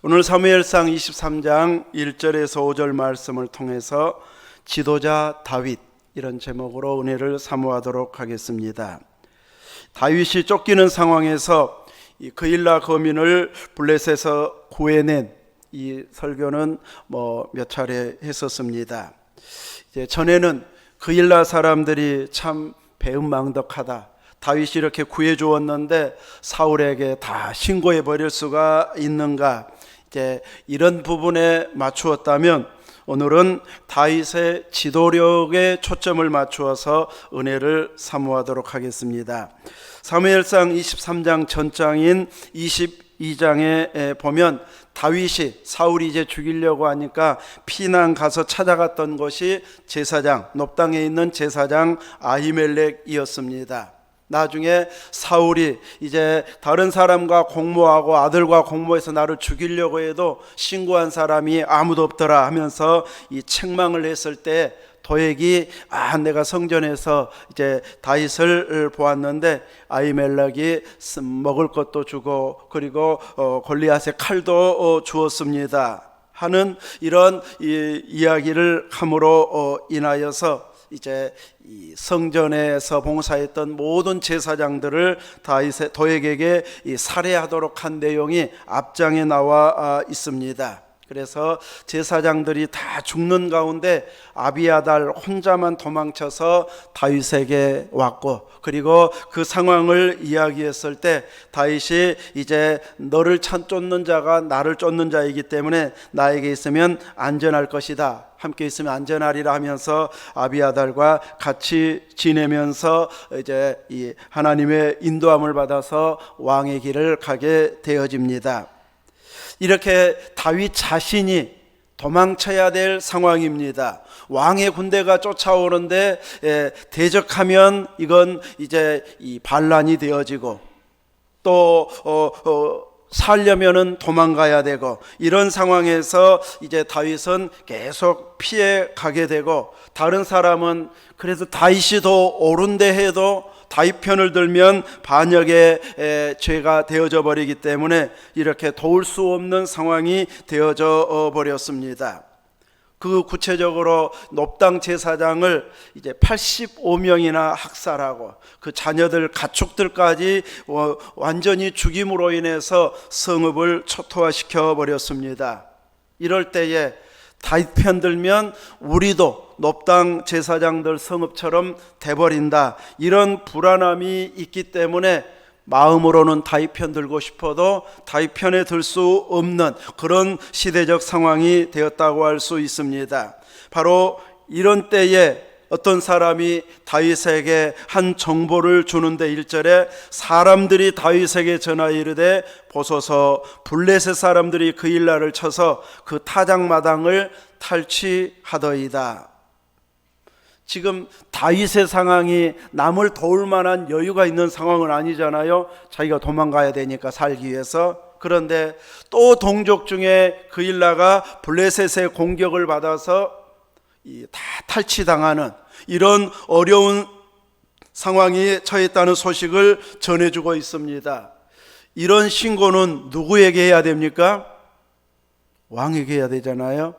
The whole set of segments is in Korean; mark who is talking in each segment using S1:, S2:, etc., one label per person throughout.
S1: 오늘 사무엘상 23장 1절에서 5절 말씀을 통해서 지도자 다윗, 이런 제목으로 은혜를 사모하도록 하겠습니다. 다윗이 쫓기는 상황에서 이 그일라 거민을 블레셋에서 구해낸 이 설교는 몇 차례 했었습니다. 이제 전에는 그일라 사람들이 참 배은망덕하다, 다윗이 이렇게 구해 주었는데 사울에게 다 신고해 버릴 수가 있는가, 이제 이런 부분에 맞추었다면 오늘은 다윗의 지도력에 초점을 맞추어서 은혜를 사모하도록 하겠습니다. 사무엘상 23장 전장인 22장에 보면 다윗이 사울이 이제 죽이려고 하니까 피난 가서 찾아갔던 곳이 제사장, 놉당에 있는 제사장 아히멜렉이었습니다. 나중에 사울이 이제 다른 사람과 공모하고 아들과 공모해서 나를 죽이려고 해도 신고한 사람이 아무도 없더라 하면서 이 책망을 했을 때 도액이 내가 성전에서 이제 다윗을 보았는데 아히멜렉이 먹을 것도 주고 그리고 골리앗의 칼도 주었습니다 하는 이런 이야기를 함으로 인하여서 이제 이 성전에서 봉사했던 모든 제사장들을 도액에게 살해하도록 한 내용이 앞장에 나와 있습니다. 그래서 제사장들이 다 죽는 가운데 아비아달 혼자만 도망쳐서 다윗에게 왔고, 그리고 그 상황을 이야기했을 때 다윗이 이제 너를 쫓는 자가 나를 쫓는 자이기 때문에 나에게 있으면 안전할 것이다, 함께 있으면 안전하리라 하면서 아비아달과 같이 지내면서 이제 이 하나님의 인도함을 받아서 왕의 길을 가게 되어집니다. 이렇게 다윗 자신이 도망쳐야 될 상황입니다. 왕의 군대가 쫓아오는데 대적하면 이건 이제 이 반란이 되어지고 또 살려면은 도망가야 되고, 이런 상황에서 이제 다윗은 계속 피해 가게 되고, 다른 사람은 그래도 다윗이 더 옳은데 해도 다윗 편을 들면 반역의 죄가 되어져 버리기 때문에 이렇게 도울 수 없는 상황이 되어져 버렸습니다. 그 구체적으로 놉당 제사장을 이제 85명이나 학살하고 그 자녀들 가축들까지 완전히 죽임으로 인해서 성읍을 초토화시켜 버렸습니다. 이럴 때에 다윗 편 들면 우리도 놉당 제사장들 성읍처럼 돼버린다, 이런 불안함이 있기 때문에 마음으로는 다윗 편 들고 싶어도 다윗 편에 들 수 없는 그런 시대적 상황이 되었다고 할 수 있습니다. 바로 이런 때에 어떤 사람이 다윗에게 한 정보를 주는데 1절에 사람들이 다윗에게 전하여 이르되 보소서 블레셋 사람들이 그일라를 쳐서 그 타작마당을 탈취하더이다. 지금 다윗의 상황이 남을 도울 만한 여유가 있는 상황은 아니잖아요. 자기가 도망가야 되니까 살기 위해서. 그런데 또 동족 중에 그일라가 블레셋의 공격을 받아서 다 탈취당하는 이런 어려운 상황에 처했다는 소식을 전해주고 있습니다. 이런 신고는 누구에게 해야 됩니까? 왕에게 해야 되잖아요.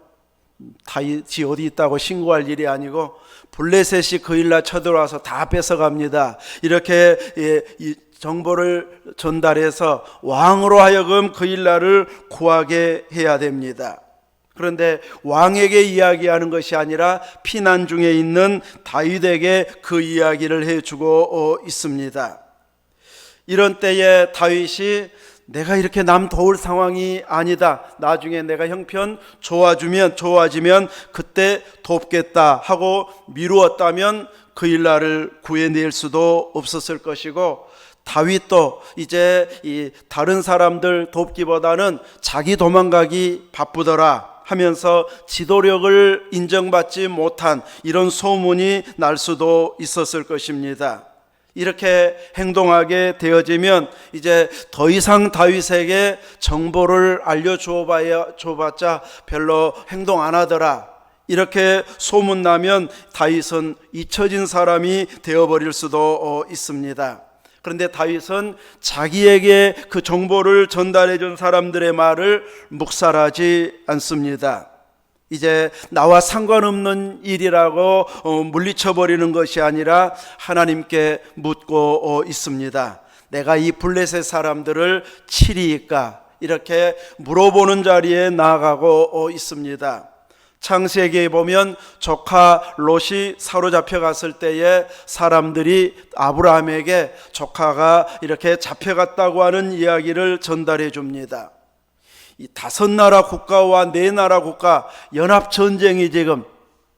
S1: 다윗이 어디 있다고 신고할 일이 아니고 블레셋이 그일라 쳐들어와서 다 뺏어갑니다. 이렇게 이 정보를 전달해서 왕으로 하여금 그일라를 구하게 해야 됩니다. 그런데 왕에게 이야기하는 것이 아니라 피난 중에 있는 다윗에게 그 이야기를 해주고 있습니다. 이런 때에 다윗이 내가 이렇게 남 도울 상황이 아니다, 나중에 내가 형편 좋아지면 그때 돕겠다 하고 미루었다면 그일라를 구해낼 수도 없었을 것이고, 다윗도 이제 이 다른 사람들 돕기보다는 자기 도망가기 바쁘더라 하면서 지도력을 인정받지 못한 이런 소문이 날 수도 있었을 것입니다. 이렇게 행동하게 되어지면 이제 더 이상 다윗에게 정보를 알려줘봤자 별로 행동 안 하더라, 이렇게 소문나면 다윗은 잊혀진 사람이 되어버릴 수도 있습니다. 그런데 다윗은 자기에게 그 정보를 전달해 준 사람들의 말을 묵살하지 않습니다. 이제 나와 상관없는 일이라고 물리쳐버리는 것이 아니라 하나님께 묻고 있습니다. 내가 이 블레셋 사람들을 치리이까? 이렇게 물어보는 자리에 나아가고 있습니다. 창세기에 보면 조카 롯이 사로잡혀 갔을 때에 사람들이 아브라함에게 조카가 이렇게 잡혀갔다고 하는 이야기를 전달해 줍니다. 이 5나라 국가와 4나라 국가 연합전쟁이 지금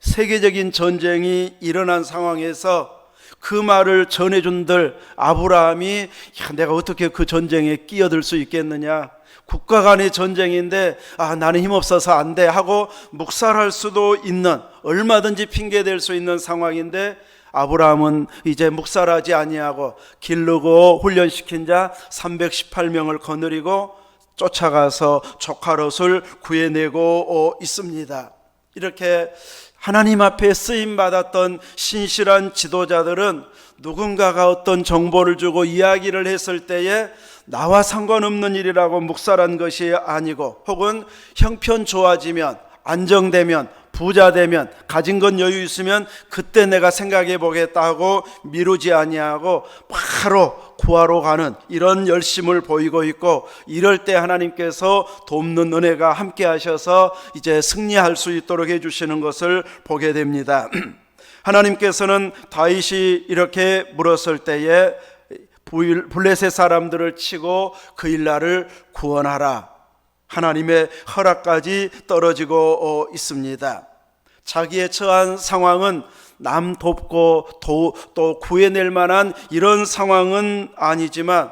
S1: 세계적인 전쟁이 일어난 상황에서 그 말을 전해준들 아브라함이 내가 어떻게 그 전쟁에 끼어들 수 있겠느냐, 국가 간의 전쟁인데 나는 힘없어서 안 돼 하고 묵살할 수도 있는, 얼마든지 핑계댈 수 있는 상황인데 아브라함은 이제 묵살하지 아니하고 기르고 훈련시킨 자 318명을 거느리고 쫓아가서 조카 롯을 구해내고 있습니다. 이렇게 하나님 앞에 쓰임받았던 신실한 지도자들은 누군가가 어떤 정보를 주고 이야기를 했을 때에 나와 상관없는 일이라고 묵살한 것이 아니고, 혹은 형편 좋아지면, 안정되면, 부자 되면, 가진 건 여유 있으면 그때 내가 생각해 보겠다 하고 미루지 아니하고 바로 구하러 가는 이런 열심을 보이고 있고, 이럴 때 하나님께서 돕는 은혜가 함께 하셔서 이제 승리할 수 있도록 해주시는 것을 보게 됩니다. 하나님께서는 다윗이 이렇게 물었을 때에 블레셋 사람들을 치고 그 일날을 구원하라, 하나님의 허락까지 떨어지고 있습니다. 자기의 처한 상황은 남 돕고 또 구해낼 만한 이런 상황은 아니지만,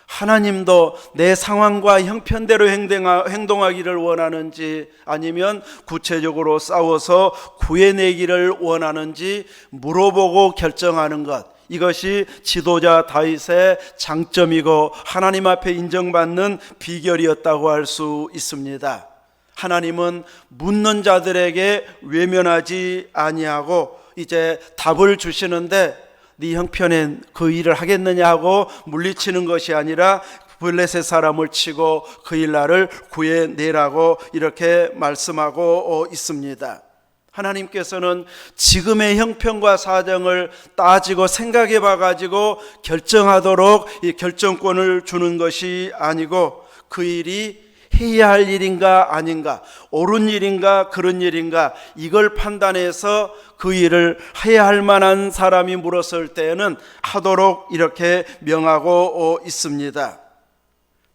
S1: 하나님도 내 상황과 형편대로 행동하기를 원하는지, 아니면 구체적으로 싸워서 구해내기를 원하는지 물어보고 결정하는 것, 이것이 지도자 다윗의 장점이고 하나님 앞에 인정받는 비결이었다고 할 수 있습니다. 하나님은 묻는 자들에게 외면하지 아니하고 이제 답을 주시는데, 네 형편엔 그 일을 하겠느냐 하고 물리치는 것이 아니라 블레셋 사람을 치고 그 일날을 구해내라고 이렇게 말씀하고 있습니다. 하나님께서는 지금의 형편과 사정을 따지고 생각해 봐가지고 결정하도록 이 결정권을 주는 것이 아니고, 그 일이 해야 할 일인가 아닌가, 옳은 일인가 그런 일인가, 이걸 판단해서 그 일을 해야 할 만한 사람이 물었을 때에는 하도록 이렇게 명하고 있습니다.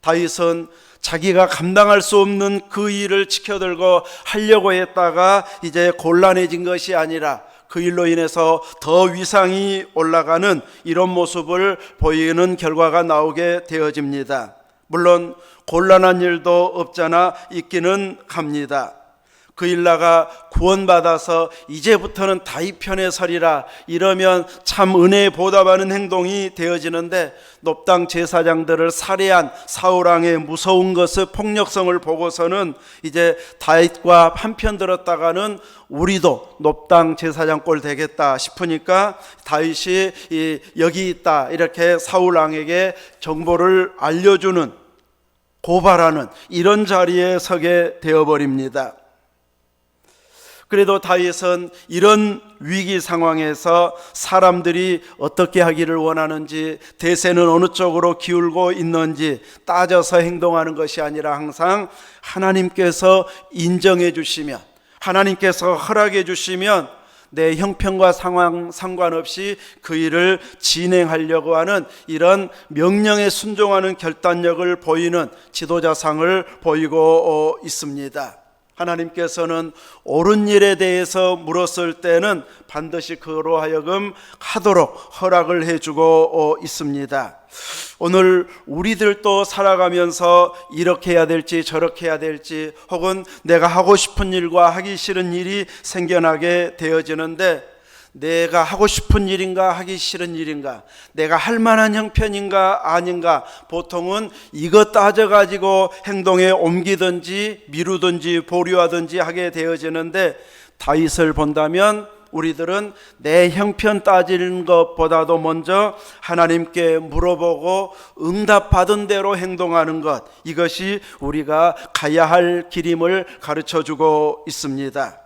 S1: 다윗은 자기가 감당할 수 없는 그 일을 지켜들고 하려고 했다가 이제 곤란해진 것이 아니라 그 일로 인해서 더 위상이 올라가는 이런 모습을 보이는 결과가 나오게 되어집니다. 물론 곤란한 일도 없잖아 있기는 합니다. 그 일나가 구원받아서 이제부터는 다윗 편에 서리라 이러면 참 은혜에 보답하는 행동이 되어지는데, 놉당 제사장들을 살해한 사울왕의 무서운 것을, 폭력성을 보고서는 이제 다윗과 한편 들었다가는 우리도 놉당 제사장 꼴 되겠다 싶으니까 다윗이 여기 있다 이렇게 사울왕에게 정보를 알려주는, 고발하는 이런 자리에 서게 되어버립니다. 그래도 다윗은 이런 위기 상황에서 사람들이 어떻게 하기를 원하는지, 대세는 어느 쪽으로 기울고 있는지 따져서 행동하는 것이 아니라 항상 하나님께서 인정해 주시면, 하나님께서 허락해 주시면 내 형편과 상황 상관없이 그 일을 진행하려고 하는 이런 명령에 순종하는 결단력을 보이는 지도자상을 보이고 있습니다. 하나님께서는 옳은 일에 대해서 물었을 때는 반드시 그로 하여금 하도록 허락을 해주고 있습니다. 오늘 우리들도 살아가면서 이렇게 해야 될지 저렇게 해야 될지, 혹은 내가 하고 싶은 일과 하기 싫은 일이 생겨나게 되어지는데, 내가 하고 싶은 일인가 하기 싫은 일인가, 내가 할 만한 형편인가 아닌가, 보통은 이것 따져가지고 행동에 옮기든지 미루든지 보류하든지 하게 되어지는데, 다윗을 본다면 우리들은 내 형편 따지는 것보다도 먼저 하나님께 물어보고 응답받은 대로 행동하는 것, 이것이 우리가 가야 할 길임을 가르쳐주고 있습니다.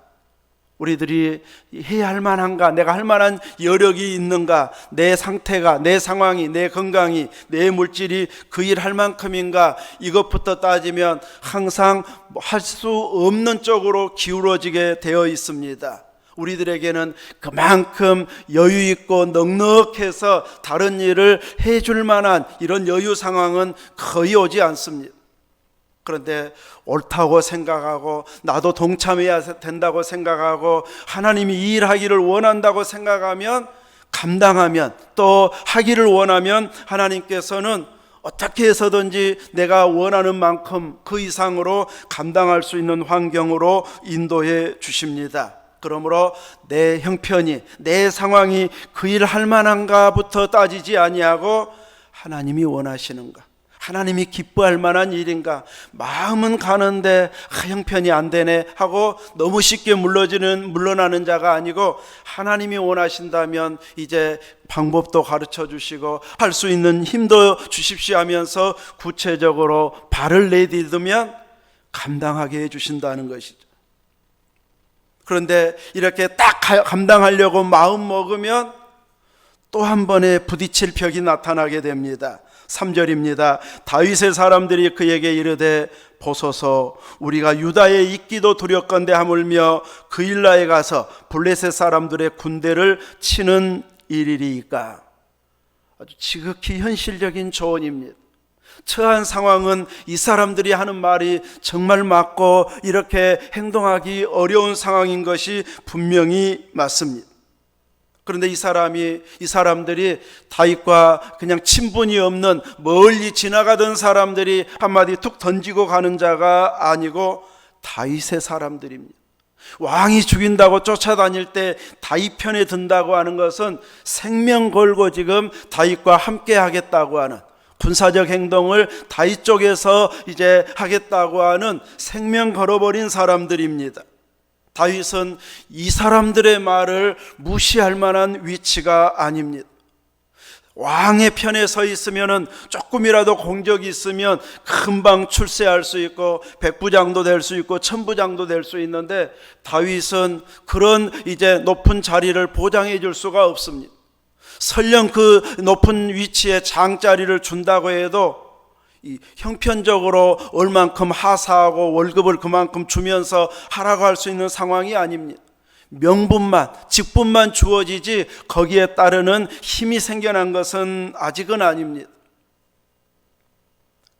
S1: 우리들이 해야 할 만한가, 내가 할 만한 여력이 있는가, 내 상태가, 내 상황이, 내 건강이, 내 물질이 그 일 할 만큼인가, 이것부터 따지면 항상 할 수 없는 쪽으로 기울어지게 되어 있습니다. 우리들에게는 그만큼 여유 있고 넉넉해서 다른 일을 해줄 만한 이런 여유 상황은 거의 오지 않습니다. 그런데 옳다고 생각하고 나도 동참해야 된다고 생각하고 하나님이 이 일하기를 원한다고 생각하면, 감당하면, 또 하기를 원하면 하나님께서는 어떻게 해서든지 내가 원하는 만큼 그 이상으로 감당할 수 있는 환경으로 인도해 주십니다. 그러므로 내 형편이, 내 상황이 그 일 할 만한가부터 따지지 아니하고 하나님이 원하시는가, 하나님이 기뻐할 만한 일인가, 마음은 가는데 형편이 안 되네 하고 너무 쉽게 물러나는 자가 아니고, 하나님이 원하신다면 이제 방법도 가르쳐 주시고 할 수 있는 힘도 주십시오 하면서 구체적으로 발을 내딛으면 감당하게 해 주신다는 것이죠. 그런데 이렇게 딱 감당하려고 마음 먹으면 또 한 번에 부딪힐 벽이 나타나게 됩니다. 3절입니다. 다윗의 사람들이 그에게 이르되 보소서, 우리가 유다에 있기도 두렵건대 하물며 그일라에 가서 블레셋 사람들의 군대를 치는 일이리이까. 아주 지극히 현실적인 조언입니다. 처한 상황은 이 사람들이 하는 말이 정말 맞고 이렇게 행동하기 어려운 상황인 것이 분명히 맞습니다. 그런데 이 사람들이 다윗과 그냥 친분이 없는 멀리 지나가던 사람들이 한마디 툭 던지고 가는 자가 아니고 다윗의 사람들입니다. 왕이 죽인다고 쫓아다닐 때 다윗 편에 든다고 하는 것은 생명 걸고 지금 다윗과 함께 하겠다고 하는, 군사적 행동을 다윗 쪽에서 이제 하겠다고 하는 생명 걸어버린 사람들입니다. 다윗은 이 사람들의 말을 무시할 만한 위치가 아닙니다. 왕의 편에 서 있으면 조금이라도 공적이 있으면 금방 출세할 수 있고 백부장도 될 수 있고 천부장도 될 수 있는데, 다윗은 그런 이제 높은 자리를 보장해 줄 수가 없습니다. 설령 그 높은 위치에 장자리를 준다고 해도 이 형편적으로 얼만큼 하사하고 월급을 그만큼 주면서 하라고 할 수 있는 상황이 아닙니다. 명분만, 직분만 주어지지 거기에 따르는 힘이 생겨난 것은 아직은 아닙니다.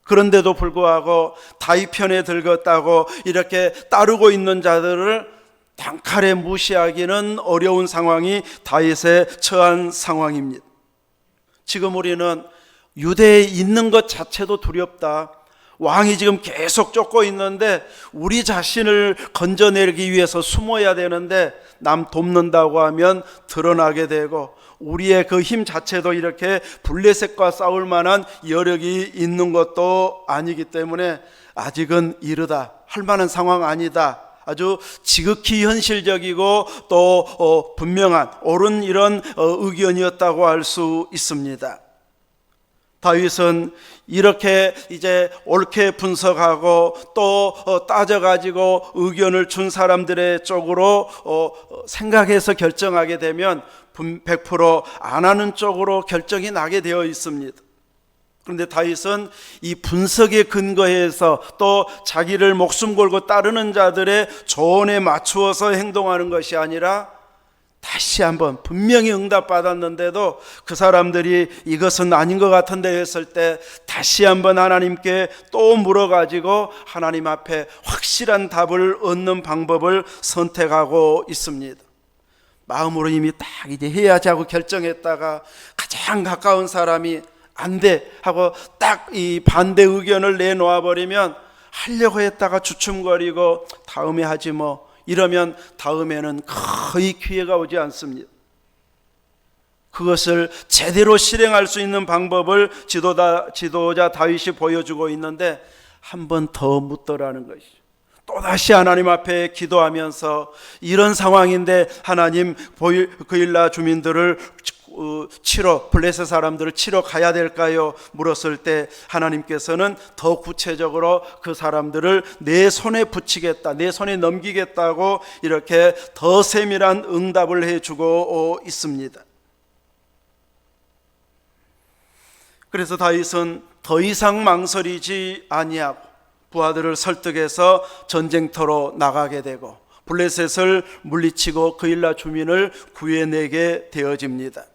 S1: 그런데도 불구하고 다윗 편에 들었다고 이렇게 따르고 있는 자들을 단칼에 무시하기는 어려운 상황이 다윗에 처한 상황입니다. 지금 우리는 유대에 있는 것 자체도 두렵다. 왕이 지금 계속 쫓고 있는데 우리 자신을 건져내기 위해서 숨어야 되는데 남 돕는다고 하면 드러나게 되고, 우리의 그 힘 자체도 이렇게 블레셋과 싸울 만한 여력이 있는 것도 아니기 때문에 아직은 이르다, 할 만한 상황 아니다. 아주 지극히 현실적이고 또 분명한 옳은 이런 의견이었다고 할 수 있습니다. 다윗은 이렇게 이제 옳게 분석하고 또 따져가지고 의견을 준 사람들의 쪽으로 생각해서 결정하게 되면 100% 안 하는 쪽으로 결정이 나게 되어 있습니다. 그런데 다윗은 이 분석에 근거해서 또 자기를 목숨 걸고 따르는 자들의 조언에 맞추어서 행동하는 것이 아니라, 다시 한번 분명히 응답받았는데도 그 사람들이 이것은 아닌 것 같은데 했을 때 다시 한번 하나님께 또 물어가지고 하나님 앞에 확실한 답을 얻는 방법을 선택하고 있습니다. 마음으로 이미 딱 이제 해야지 하고 결정했다가 가장 가까운 사람이 안 돼 하고 딱 이 반대 의견을 내놓아 버리면 하려고 했다가 주춤거리고 다음에 하지 뭐 이러면 다음에는 거의 기회가 오지 않습니다. 그것을 제대로 실행할 수 있는 방법을 지도자 다윗이 보여주고 있는데 한 번 더 묻더라는 것이죠. 또다시 하나님 앞에 기도하면서 이런 상황인데 하나님 그일라 주민들을 블레셋 사람들을 치러 가야 될까요? 물었을 때 하나님께서는 더 구체적으로 그 사람들을 내 손에 붙이겠다, 내 손에 넘기겠다고 이렇게 더 세밀한 응답을 해주고 있습니다. 그래서 다윗은 더 이상 망설이지 아니하고 부하들을 설득해서 전쟁터로 나가게 되고 블레셋을 물리치고 그일라 주민을 구해내게 되어집니다.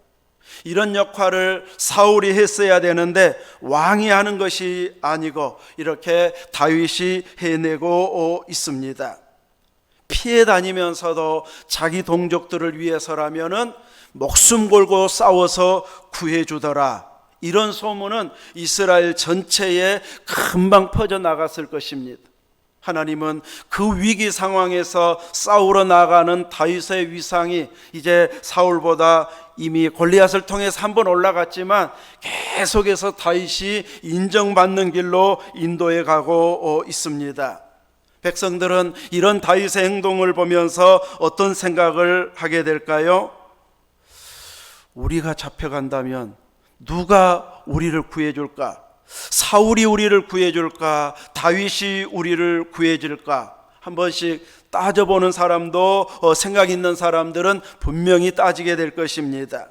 S1: 이런 역할을 사울이 했어야 되는데 왕이 하는 것이 아니고 이렇게 다윗이 해내고 있습니다. 피해 다니면서도 자기 동족들을 위해서라면은 목숨 걸고 싸워서 구해주더라. 이런 소문은 이스라엘 전체에 금방 퍼져나갔을 것입니다. 하나님은 그 위기 상황에서 싸우러 나가는 다윗의 위상이 이제 사울보다 이미 골리앗을 통해서 한번 올라갔지만 계속해서 다윗이 인정받는 길로 인도해 가고 있습니다. 백성들은 이런 다윗의 행동을 보면서 어떤 생각을 하게 될까요? 우리가 잡혀간다면 누가 우리를 구해줄까? 사울이 우리를 구해줄까? 다윗이 우리를 구해줄까? 한 번씩 따져보는 사람도 생각 있는 사람들은 분명히 따지게 될 것입니다.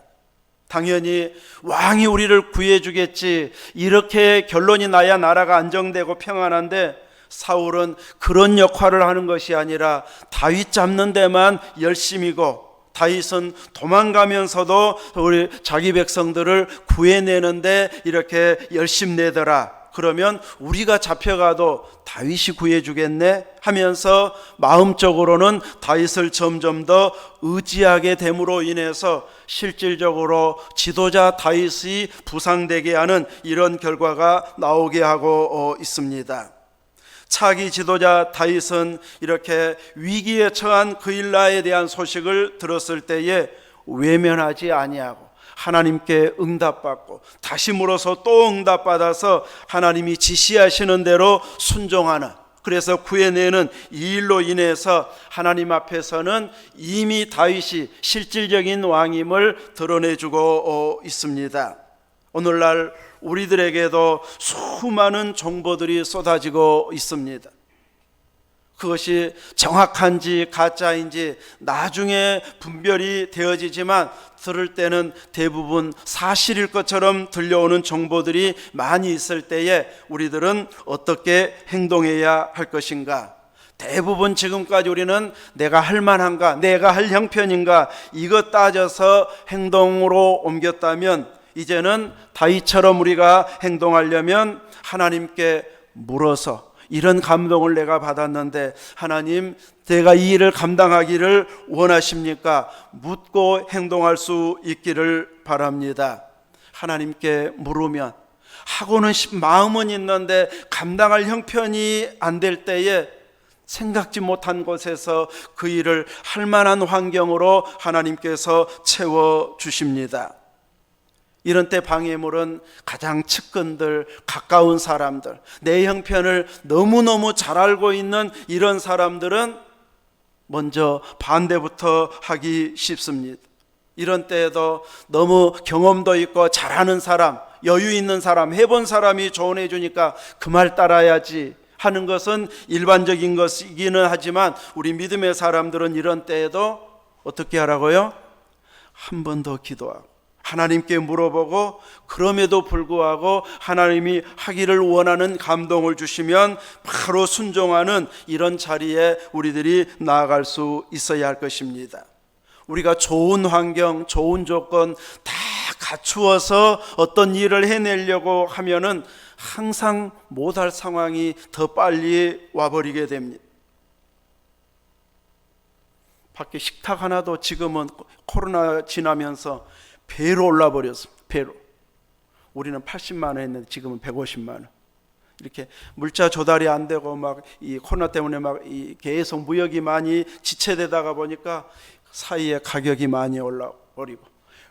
S1: 당연히 왕이 우리를 구해주겠지, 이렇게 결론이 나야 나라가 안정되고 평안한데 사울은 그런 역할을 하는 것이 아니라 다윗 잡는 데만 열심이고 다윗은 도망가면서도 우리 자기 백성들을 구해내는데 이렇게 열심내더라. 그러면 우리가 잡혀가도 다윗이 구해주겠네 하면서 마음적으로는 다윗을 점점 더 의지하게 됨으로 인해서 실질적으로 지도자 다윗이 부상되게 하는 이런 결과가 나오게 하고 있습니다. 차기 지도자 다윗은 이렇게 위기에 처한 그일라에 대한 소식을 들었을 때에 외면하지 아니하고 하나님께 응답받고 다시 물어서 또 응답받아서 하나님이 지시하시는 대로 순종하는, 그래서 구해내는 이 일로 인해서 하나님 앞에서는 이미 다윗이 실질적인 왕임을 드러내주고 있습니다. 오늘날 우리들에게도 수많은 정보들이 쏟아지고 있습니다. 그것이 정확한지 가짜인지 나중에 분별이 되어지지만 들을 때는 대부분 사실일 것처럼 들려오는 정보들이 많이 있을 때에 우리들은 어떻게 행동해야 할 것인가? 대부분 지금까지 우리는 내가 할 만한가, 내가 할 형편인가 이것 따져서 행동으로 옮겼다면 이제는 다윗처럼 우리가 행동하려면 하나님께 물어서 이런 감동을 내가 받았는데 하나님, 내가 이 일을 감당하기를 원하십니까? 묻고 행동할 수 있기를 바랍니다. 하나님께 물으면 하고는 마음은 있는데 감당할 형편이 안 될 때에 생각지 못한 곳에서 그 일을 할 만한 환경으로 하나님께서 채워주십니다. 이런 때 방해물은 가장 측근들, 가까운 사람들, 내 형편을 너무너무 잘 알고 있는 이런 사람들은 먼저 반대부터 하기 쉽습니다. 이런 때에도 너무 경험도 있고 잘하는 사람, 여유 있는 사람, 해본 사람이 조언해 주니까 그 말 따라야지 하는 것은 일반적인 것이기는 하지만 우리 믿음의 사람들은 이런 때에도 어떻게 하라고요? 한 번 더 기도하고 하나님께 물어보고 그럼에도 불구하고 하나님이 하기를 원하는 감동을 주시면 바로 순종하는 이런 자리에 우리들이 나아갈 수 있어야 할 것입니다. 우리가 좋은 환경, 좋은 조건 다 갖추어서 어떤 일을 해내려고 하면은 항상 못할 상황이 더 빨리 와버리게 됩니다. 밖에 식탁 하나도 지금은 코로나 지나면서 배로 올라버렸습니다. 배로. 우리는 80만 원 했는데 지금은 150만 원. 이렇게 물자 조달이 안 되고 막 이 코로나 때문에 막 계속 무역이 많이 지체되다가 보니까 사이에 가격이 많이 올라버리고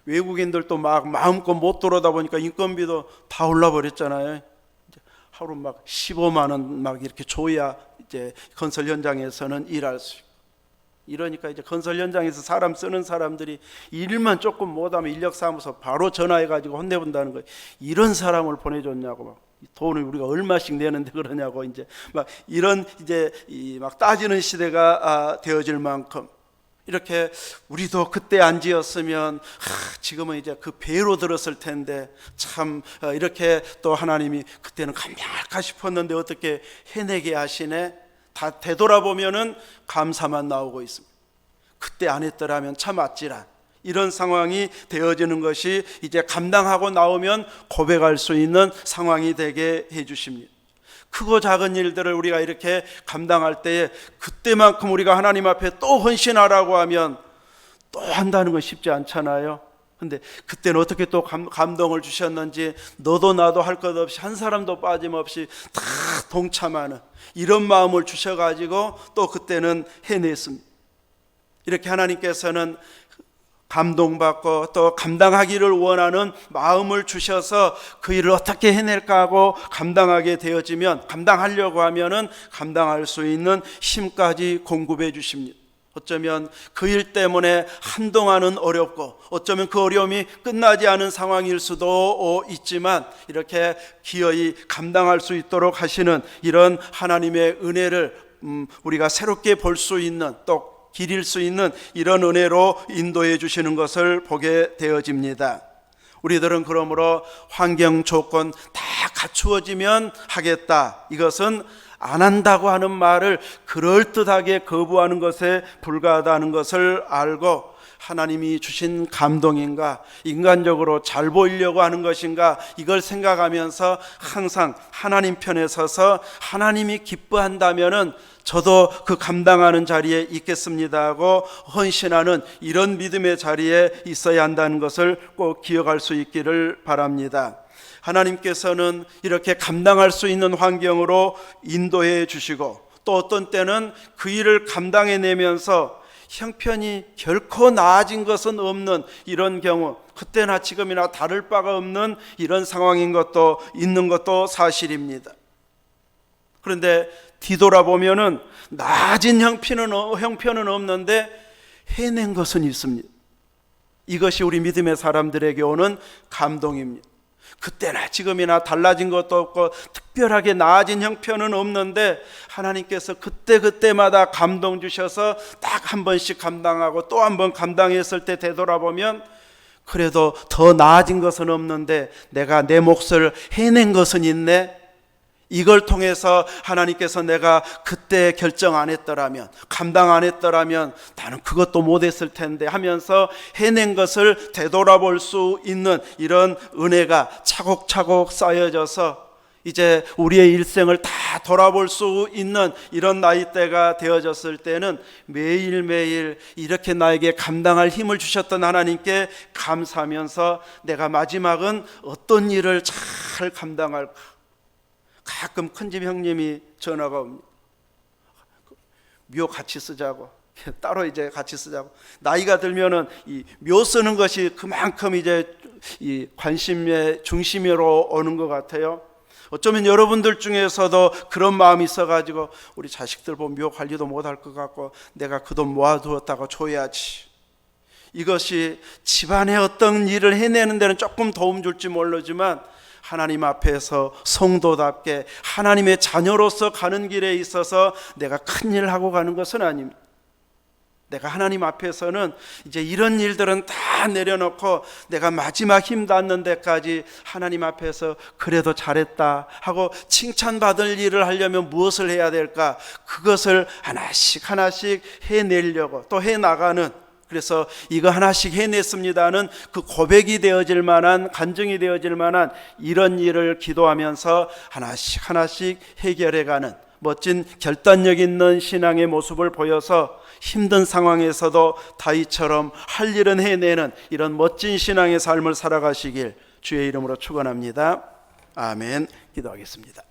S1: 외국인들도 막 마음껏 못 들어오다 보니까 인건비도 다 올라버렸잖아요. 하루 막 15만 원 막 이렇게 줘야 이제 건설 현장에서는 일할 수 있고, 이러니까 이제 건설 현장에서 사람 쓰는 사람들이 일만 조금 못하면 인력사무소 바로 전화해가지고 혼내본다는 거예요. 이런 사람을 보내줬냐고, 막 돈을 우리가 얼마씩 내는데 그러냐고, 이제 막 이런 이제 막 따지는 시대가 되어질 만큼, 이렇게 우리도 그때 안 지었으면 지금은 이제 그 배로 들었을 텐데, 참 이렇게 또 하나님이 그때는 감당할까 싶었는데 어떻게 해내게 하시네. 다 되돌아보면은 감사만 나오고 있습니다. 그때 안 했더라면 참 아찔한 이런 상황이 되어지는 것이 이제 감당하고 나오면 고백할 수 있는 상황이 되게 해주십니다. 크고 작은 일들을 우리가 이렇게 감당할 때에 그때만큼 우리가 하나님 앞에 또 헌신하라고 하면 또 한다는 건 쉽지 않잖아요. 근데 그때는 어떻게 또 감동을 주셨는지, 너도 나도 할 것 없이 한 사람도 빠짐없이 다 동참하는 이런 마음을 주셔가지고 또 그때는 해냈습니다. 이렇게 하나님께서는 감동받고 또 감당하기를 원하는 마음을 주셔서 그 일을 어떻게 해낼까 하고 감당하게 되어지면, 감당하려고 하면은 감당할 수 있는 힘까지 공급해 주십니다. 어쩌면 그 일 때문에 한동안은 어렵고, 어쩌면 그 어려움이 끝나지 않은 상황일 수도 있지만, 이렇게 기어이 감당할 수 있도록 하시는 이런 하나님의 은혜를 우리가 새롭게 볼 수 있는, 또 기릴 수 있는 이런 은혜로 인도해 주시는 것을 보게 되어집니다. 우리들은 그러므로 환경 조건 다 갖추어지면 하겠다, 이것은 안 한다고 하는 말을 그럴듯하게 거부하는 것에 불과하다는 것을 알고, 하나님이 주신 감동인가, 인간적으로 잘 보이려고 하는 것인가, 이걸 생각하면서 항상 하나님 편에 서서 하나님이 기뻐한다면은 저도 그 감당하는 자리에 있겠습니다 하고 헌신하는 이런 믿음의 자리에 있어야 한다는 것을 꼭 기억할 수 있기를 바랍니다. 하나님께서는 이렇게 감당할 수 있는 환경으로 인도해 주시고, 또 어떤 때는 그 일을 감당해내면서 형편이 결코 나아진 것은 없는 이런 경우, 그때나 지금이나 다를 바가 없는 이런 상황인 것도 있는 것도 사실입니다. 그런데 뒤돌아보면은 나아진 형편은 없는데 해낸 것은 있습니다. 이것이 우리 믿음의 사람들에게 오는 감동입니다. 그때나 지금이나 달라진 것도 없고 특별하게 나아진 형편은 없는데, 하나님께서 그때마다 감동 주셔서 딱 한 번씩 감당하고 또 한 번 감당했을 때 되돌아보면, 그래도 더 나아진 것은 없는데 내가 내 몫을 해낸 것은 있네. 이걸 통해서 하나님께서 내가 그때 결정 안 했더라면, 감당 안 했더라면 나는 그것도 못했을 텐데 하면서 해낸 것을 되돌아볼 수 있는 이런 은혜가 차곡차곡 쌓여져서 이제 우리의 일생을 다 돌아볼 수 있는 이런 나이대가 되어졌을 때는 매일매일 이렇게 나에게 감당할 힘을 주셨던 하나님께 감사하면서 내가 마지막은 어떤 일을 잘 감당할까. 가끔 큰집 형님이 전화가 옵니다. 묘 같이 쓰자고, 따로 이제 같이 쓰자고. 나이가 들면은 이 묘 쓰는 것이 그만큼 이제 이 관심의 중심으로 오는 것 같아요. 어쩌면 여러분들 중에서도 그런 마음이 있어가지고 우리 자식들 보면 묘 관리도 못할 것 같고 내가 그 돈 모아두었다가 줘야지. 이것이 집안의 어떤 일을 해내는 데는 조금 도움 줄지 모르지만, 하나님 앞에서 성도답게 하나님의 자녀로서 가는 길에 있어서 내가 큰 일을 하고 가는 것은 아닙니다. 내가 하나님 앞에서는 이제 이런 일들은 다 내려놓고 내가 마지막 힘 닿는 데까지 하나님 앞에서 그래도 잘했다 하고 칭찬받을 일을 하려면 무엇을 해야 될까, 그것을 하나씩 하나씩 해내려고 또 해나가는, 그래서 이거 하나씩 해냈습니다는 그 고백이 되어질 만한, 간증이 되어질 만한 이런 일을 기도하면서 하나씩 하나씩 해결해가는 멋진 결단력 있는 신앙의 모습을 보여서 힘든 상황에서도 다윗처럼 할 일은 해내는 이런 멋진 신앙의 삶을 살아가시길 주의 이름으로 축원합니다. 아멘. 기도하겠습니다.